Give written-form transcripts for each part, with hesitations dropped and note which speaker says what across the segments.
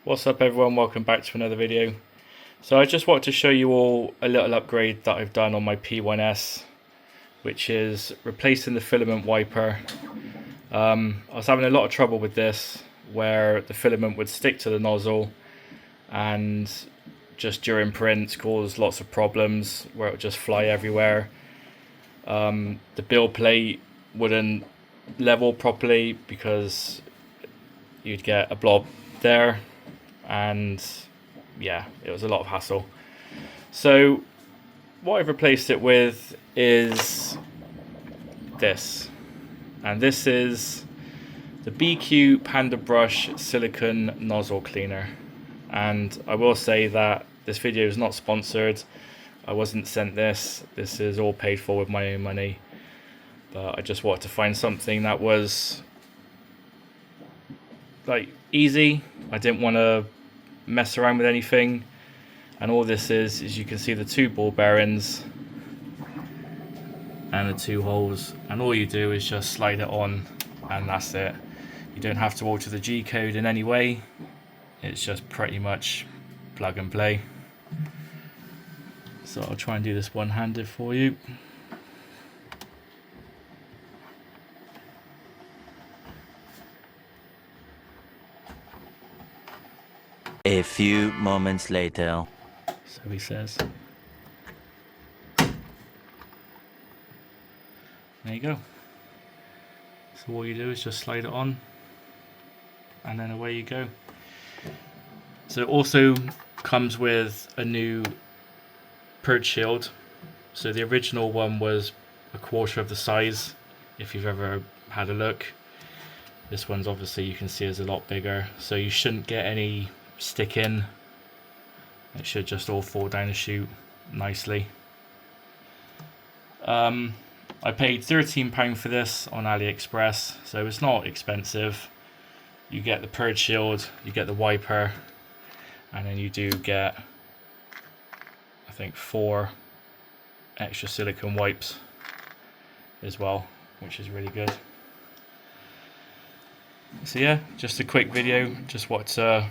Speaker 1: What's up everyone, welcome back to another video. So I just wanted to show you all a little upgrade that I've done on my P1S, which is replacing the filament wiper. I was having a lot of trouble with this, where the filament would stick to the nozzle and just during print cause lots of problems where it would just fly everywhere. The build plate wouldn't level properly because you'd get a blob there, and yeah, it was a lot of hassle. So what I've replaced it with is this, and this is the BIQU Panda Brush Silicone Nozzle Cleaner. And I will say that this video is not sponsored. I wasn't sent this. This is all paid for with my own money. But I just wanted to find something that was like easy. I didn't want to mess around with anything. And all this is you can see the two ball bearings and the two holes. And all you do is just slide it on, and that's it. You don't have to alter the G code in any way. It's just pretty much plug and play. So I'll try and do this one-handed for you.
Speaker 2: A few moments later.
Speaker 1: So he says. There you go. So all you do is just slide it on, and then away you go. So it also comes with a new purge shield. So the original one was a quarter of the size, if you've ever had a look. This one's obviously, you can see, is a lot bigger, so you shouldn't get any stick in. It should just all fall down the chute nicely. I paid £13 for this on AliExpress, so it's not expensive. You get the purge shield, you get the wiper, and then you do get, I think, 4 extra silicone wipes as well, which is really good. So yeah, just a quick video, just wanted to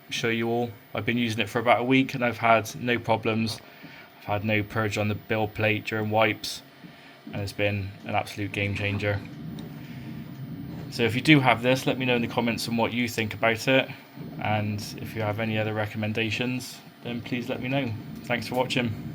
Speaker 1: show you all. I've been using it for about a week and I've had no problems. I've had no purge on the build plate during wipes, and it's been an absolute game changer. So if you do have this, let me know in the comments on what you think about it, and if you have any other recommendations, then please let me know. Thanks for watching.